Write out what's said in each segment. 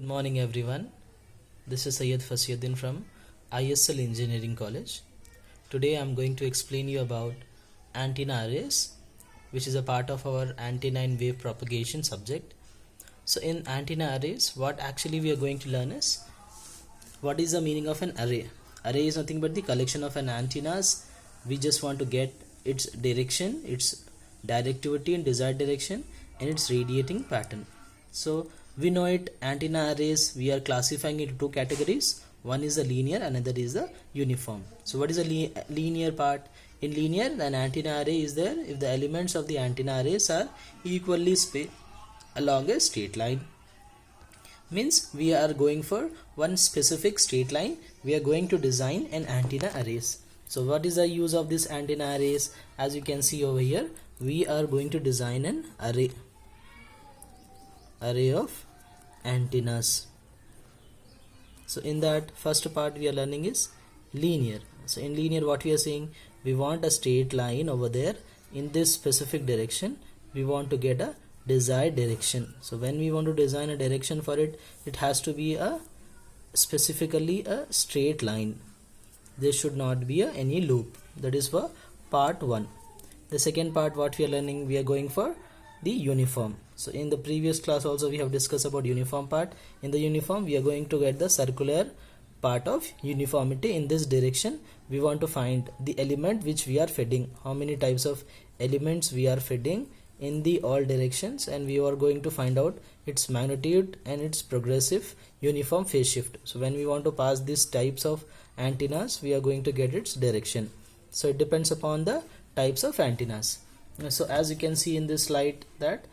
Good morning everyone. This is Syed Fasiyuddin from ISL Engineering College. Today I am going to explain you about antenna arrays, which is a part of our antenna and wave propagation subject. So in antenna arrays, what actually we are going to learn is what is the meaning of an array. Array is nothing but the collection of an antennas. We just want to get its direction, its directivity and desired direction, and its radiating pattern. So we know it, antenna arrays we are classifying into two categories. One is the linear, another is the uniform. So what is the linear part? In linear, an antenna array is there if the elements of the antenna arrays are equally spaced along a straight line. Means we are going for one specific straight line. We are going to design an antenna arrays. So what is the use of this antenna arrays? As you can see over here, we are going to design an array of antennas. So in that first part we are learning is linear. So in linear, what we are saying, we want a straight line over there in this specific direction. We want to get a desired direction. So when we want to design a direction for it, it has to be specifically a straight line. There should not be any loop. That is for part 1. The second part, what we are learning, we are going for the uniform. So in the previous class also we have discussed about uniform part. In the uniform, we are going to get the circular part of uniformity. In this direction, we want to find the element which we are feeding, how many types of elements we are feeding in the all directions, and we are going to find out its magnitude and its progressive uniform phase shift. So when we want to pass these types of antennas, we are going to get its direction. So it depends upon the types of antennas. So as you can see in this slide, that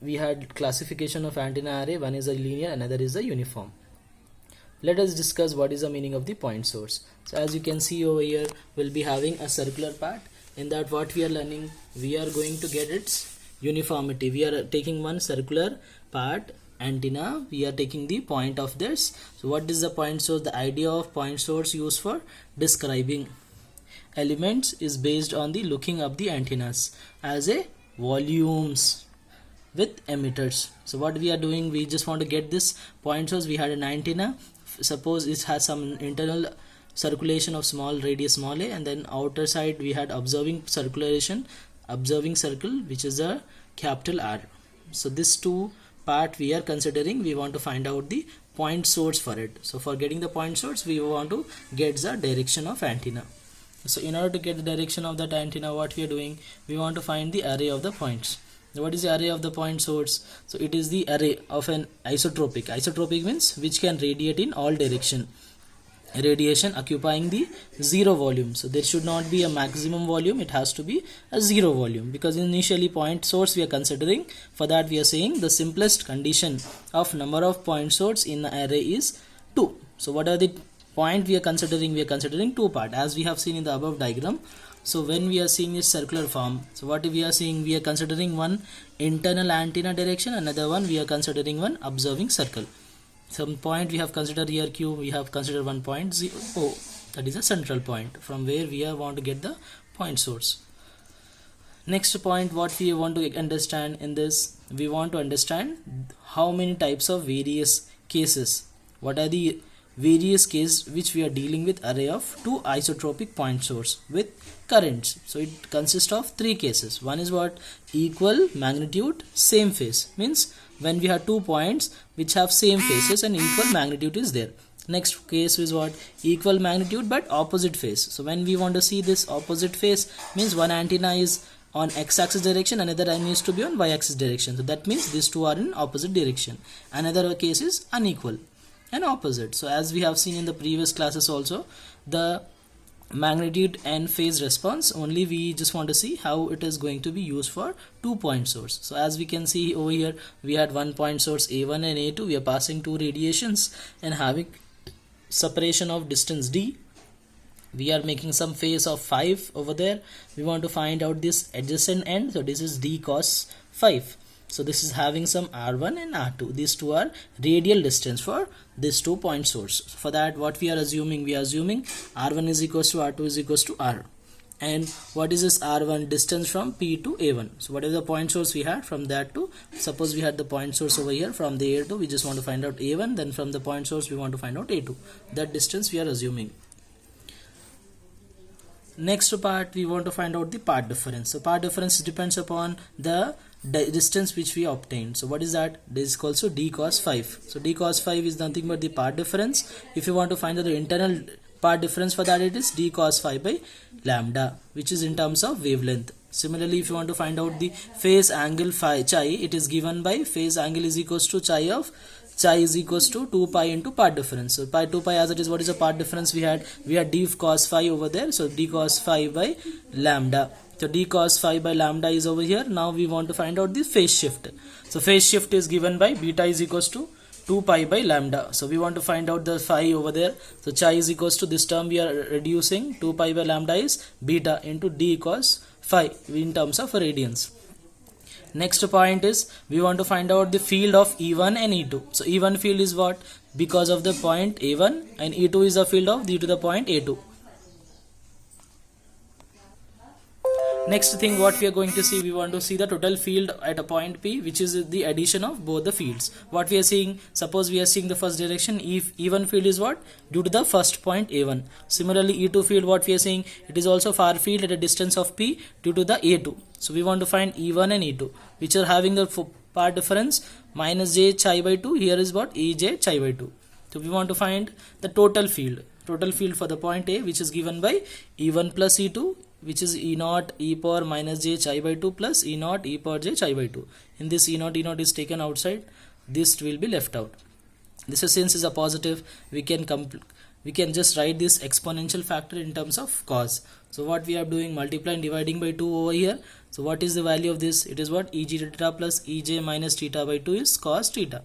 we had classification of antenna array. One is a linear, another is a uniform. Let us discuss what is the meaning of the point source. So as you can see over here, we'll be having a circular part. In that, what we are learning, we are going to get its uniformity. We are taking one circular part antenna, we are taking the point of this. So what is the point source? The idea of point source used for describing elements is based on the looking up the antennas as a volumes with emitters. So what we are doing, we just want to get this point source. We had an antenna, suppose it has some internal circulation of small radius small a, and then outer side we had observing circle which is a capital R. So this two part we are considering, we want to find out the point source for it. So for getting the point source, we want to get the direction of antenna. So in order to get the direction of that antenna, what we are doing, we want to find the array of the points. What is the array of the point source? So it is the array of an isotropic. Isotropic means which can radiate in all direction. Radiation occupying the zero volume. So there should not be a maximum volume, it has to be a zero volume, because initially point source we are considering. For that we are saying the simplest condition of number of point source in the array is 2. So what are the point we are considering? We are considering two part, as we have seen in the above diagram. So when we are seeing this circular form, so what we are seeing, we are considering one internal antenna direction, another one we are considering one observing circle. Some point we have considered here Q, we have considered one point O, that is a central point from where we want to get the point source. Next point, what we want to understand in this, we want to understand how many types of various cases, what are the various cases which we are dealing with array of two isotropic point source with currents. So it consists of 3 cases. One is what? Equal magnitude, same phase. Means when we have 2 points which have same phases and equal magnitude is there. Next case is what? Equal magnitude but opposite phase. So when we want to see this opposite phase, means one antenna is on x-axis direction, another needs to be on y-axis direction. So that means these two are in opposite direction. Another case is unequal and opposite. So as we have seen in the previous classes also, the magnitude and phase response only we just want to see how it is going to be used for 2 point source. So as we can see over here, we had 1 point source A1 and A2. We are passing 2 radiations and having separation of distance d. We are making some phase of 5 over there. We want to find out this adjacent end. So this is d cos 5. So this is having some R1 and R2. These two are radial distance for this 2 point source. For that, what we are assuming? We are assuming R1 is equals to R2 is equals to R. And what is this r1? Distance from P to A1. So whatever the point source we had, from that to, suppose we had the point source over here from the A2, we just want to find out A1, then from the point source we want to find out A2. That distance we are assuming. Next part, we want to find out the path difference. So path difference depends upon the distance which we obtained. So what is that? This is also d cos 5. So d cos 5 is nothing but the path difference. If you want to find out the internal path difference, for that it is d cos 5 by lambda, which is in terms of wavelength. Similarly, if you want to find out the phase angle phi chi, it is given by phase angle is equals to chi is equals to 2 pi into path difference. So pi 2 pi as it is, what is the path difference we had? We had d cos phi over there, so d cos phi by lambda. So d cos phi by lambda is over here. Now we want to find out the phase shift. So phase shift is given by beta is equals to 2 pi by lambda. So we want to find out the phi over there. So chi is equals to this term we are reducing, 2 pi by lambda is beta into d cos phi in terms of radians. Next point is we want to find out the field of E1 and E2. So E1 field is what? Because of the point A1, and E2 is the field of due to the point A2. Next thing what we are going to see, we want to see the total field at a point P, which is the addition of both the fields. What we are seeing, suppose we are seeing the first direction, E1 field is what? Due to the first point A1. Similarly, E2 field, what we are seeing, it is also far field at a distance of P due to the A2. So we want to find E1 and E2, which are having the path difference minus j chi by 2. Here is what? Ej chi by 2. So we want to find the total field. Total field for the point A, which is given by E1 plus E2, which is E naught e power minus j chi by 2 plus E naught e power j chi by 2. In this E naught is taken outside, this will be left out. This is, since is a positive, we can just write this exponential factor in terms of cos. So what we are doing, multiplying, dividing by 2 over here. So what is the value of this? It is what? Eg theta plus Ej minus theta by 2 is cos theta.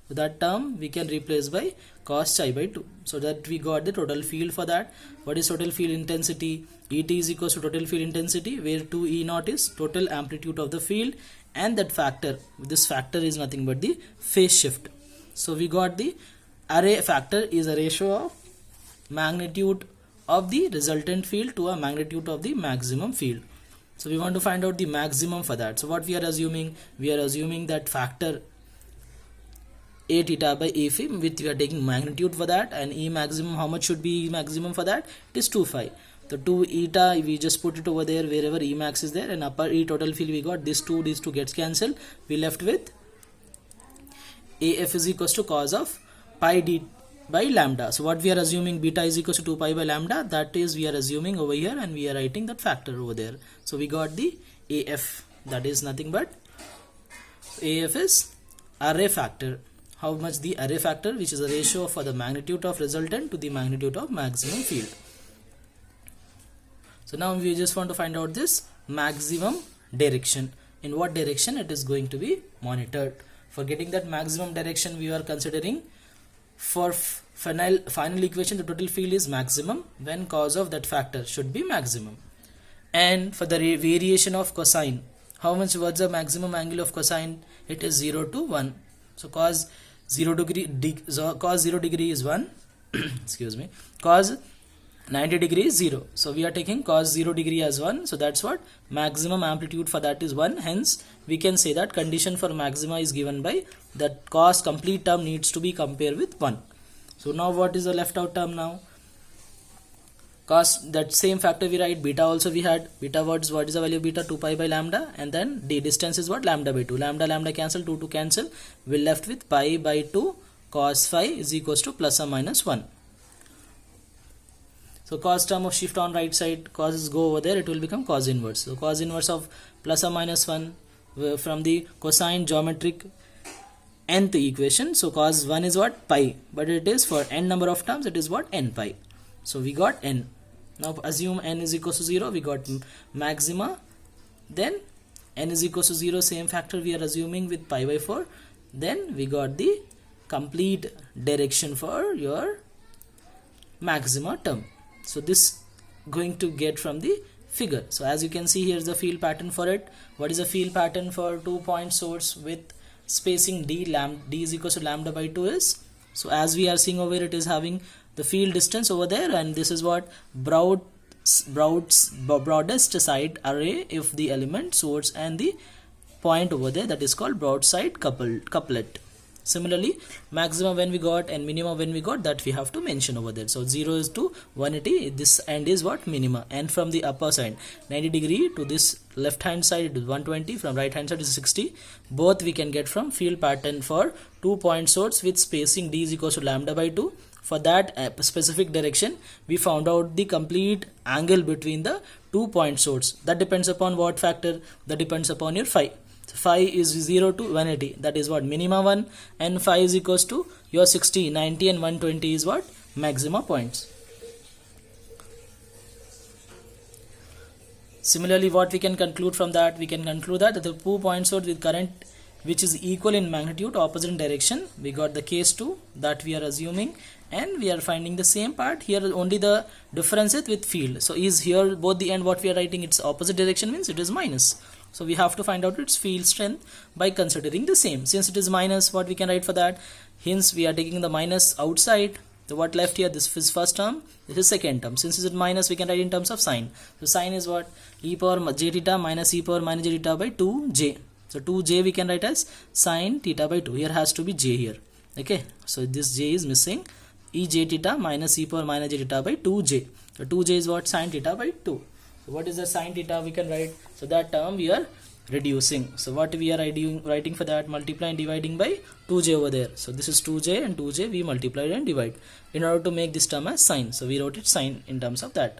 So that term we can replace by cos chi by 2. So that we got the total field for that. What is total field intensity? Et is equals to total field intensity, where 2 E naught is total amplitude of the field, and that factor, this factor is nothing but the phase shift. So we got the array factor is a ratio of magnitude of the resultant field to a magnitude of the maximum field. So we want to find out the maximum for that. So what we are assuming? We are assuming that factor A theta by A phi, which we are taking magnitude for that, and E maximum, how much should be E maximum for that? It is 2 phi. The 2 eta, we just put it over there wherever E max is there, and upper E total field we got these two gets cancelled. We left with AF is equals to cos of pi d by lambda. So what we are assuming, beta is equals to 2 pi by lambda, that is we are assuming over here, and we are writing that factor over there. So we got the AF, that is nothing but AF is array factor. How much? The array factor, which is a ratio for the magnitude of resultant to the magnitude of maximum field. So now we just want to find out this maximum direction. In what direction it is going to be monitored. For getting that maximum direction, we are considering for final equation, the total field is maximum when cos of that factor should be maximum. And for the variation of cosine, how much was the maximum angle of cosine? It is 0 to 1. So cos 0 degree is 1. Excuse me. Cos 90 degree is 0. So we are taking cos 0 degree as 1. So that's what? Maximum amplitude for that is 1. Hence we can say that condition for maxima is given by that cos complete term needs to be compared with 1. So now what is the left out term now? Cos, that same factor we write, beta also we had. Beta what is the value of beta? 2 pi by lambda, and then the distance is what? Lambda by 2. Lambda cancel, 2 to cancel. We're left with pi by 2 cos phi is equals to plus or minus 1. So cos term of shift on right side, cos go over there, it will become cos inverse. So cos inverse of plus or minus 1 from the cosine geometric nth equation. So cos 1 is what? Pi. But it is for n number of terms, it is what? N pi. So we got n. Now assume n is equals to 0. We got maxima. Then n is equals to 0. Same factor we are assuming with pi by 4. Then we got the complete direction for your maxima term. So this going to get from the figure. So as you can see, here is the field pattern for it. What is the field pattern for 2 point source with spacing d is equals to lambda by 2 is? So as we are seeing over here, it is having the field distance over there, and this is what? Broad broadest side array if the element, source and the point over there, that is called broadside couplet. Similarly, maximum when we got and minimum when we got, that we have to mention over there. So 0 is to 180, this end is what? Minima. And from the upper side 90 degree to this left hand side it is 120, from right hand side is 60. Both we can get from field pattern for 2-point source with spacing d is equals to lambda by 2. For that specific direction we found out the complete angle between the 2-point source. That depends upon what factor? That depends upon your phi. So phi is 0 to 180, that is what? Minima 1, and phi is equals to your 60, 90 and 120 is what? Maxima points. Similarly, what we can conclude from that? We can conclude that the 2-point source with current which is equal in magnitude, opposite in direction, we got the case 2 that we are assuming, and we are finding the same part here, only the difference is with field. So is here both the end what we are writing, its opposite direction means it is minus. So we have to find out its field strength by considering the same. Since it is minus, what we can write for that? Hence we are taking the minus outside. So what left here? This is first term, this is second term. Since it is minus, we can write in terms of sign. So sign is what? E power j theta minus e power minus j theta by 2j. So 2j we can write as sin theta by 2. Here has to be j here. Okay. So this j is missing. E j theta minus e power minus j theta by 2j. So 2j is what? Sin theta by 2. So what is the sin theta we can write? So that term we are reducing. So what we are writing for that? Multiply and dividing by 2j over there. So this is 2j and 2j we multiply and divide in order to make this term as sin. So we wrote it sin in terms of that.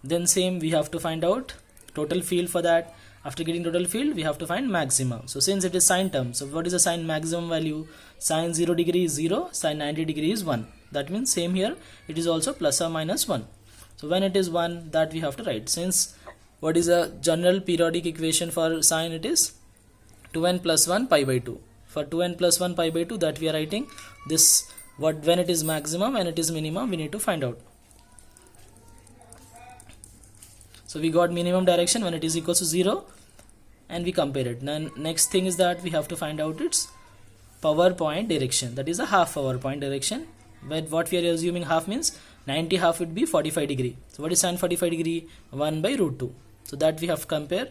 Then same we have to find out total field for that. After getting total field we have to find maximum. So since it is sine term, so what is the sine maximum value? Sine 0 degree is 0, sine 90 degree is 1. That means same here it is also plus or minus 1. So when it is 1, that we have to write. Since what is a general periodic equation for sine? It is 2n plus 1 pi by 2. For 2n plus 1 pi by 2, that we are writing this, what when it is maximum and it is minimum we need to find out. So we got minimum direction when it is equals to 0 and we compare it. Then next thing is that we have to find out its power point direction, that is a half power point direction. But what we are assuming half means 90 half would be 45 degree. So what is sin 45 degree? 1 by root 2. So that we have to compare,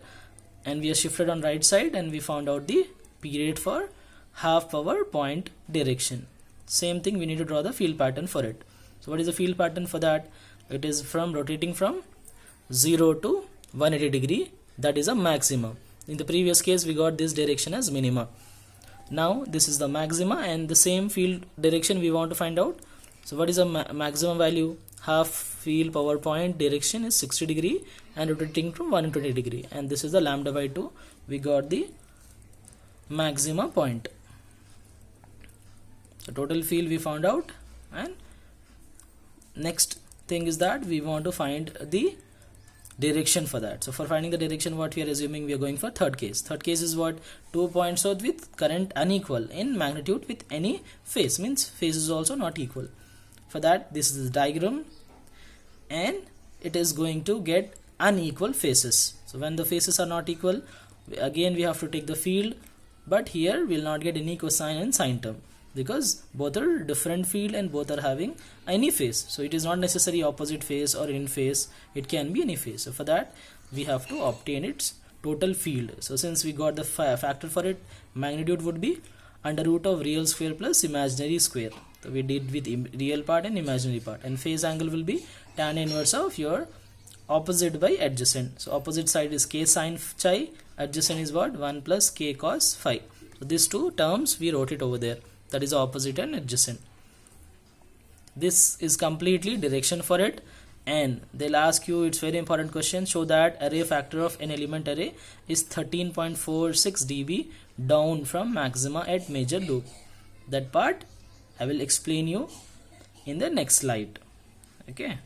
and we are shifted on right side and we found out the period for half power point direction. Same thing, we need to draw the field pattern for it. So what is the field pattern for that? It is from rotating from 0 to 180 degree, that is a maximum. In the previous case we got this direction as minima. Now this is the maxima, and the same field direction we want to find out. So what is the maximum value? Half field power point direction is 60 degree and rotating from 120 degree, and this is the lambda by 2. We got the maxima point. So total field we found out, and next thing is that we want to find the direction for that. So for finding the direction, what we are assuming, we are going for third case. Third case is what? 2 point source with current unequal in magnitude with any phase, means phase is also not equal. For that, this is the diagram, and it is going to get unequal phases. So when the phases are not equal, again we have to take the field, but here we will not get any cosine and sine term because both are different field and both are having any phase. So it is not necessary opposite phase or in phase, it can be any phase. So for that we have to obtain its total field. So since we got the factor for it, magnitude would be under root of real square plus imaginary square. So we did with real part and imaginary part, and phase angle will be tan inverse of your opposite by adjacent. So opposite side is k sine phi, adjacent is what? 1 plus k cos phi. So these two terms we wrote it over there, that is opposite and adjacent. This is completely direction for it, and they'll ask you, it's very important question, show that array factor of an element array is 13.46 dB down from maxima at major loop. That part I will explain you in the next slide. Okay.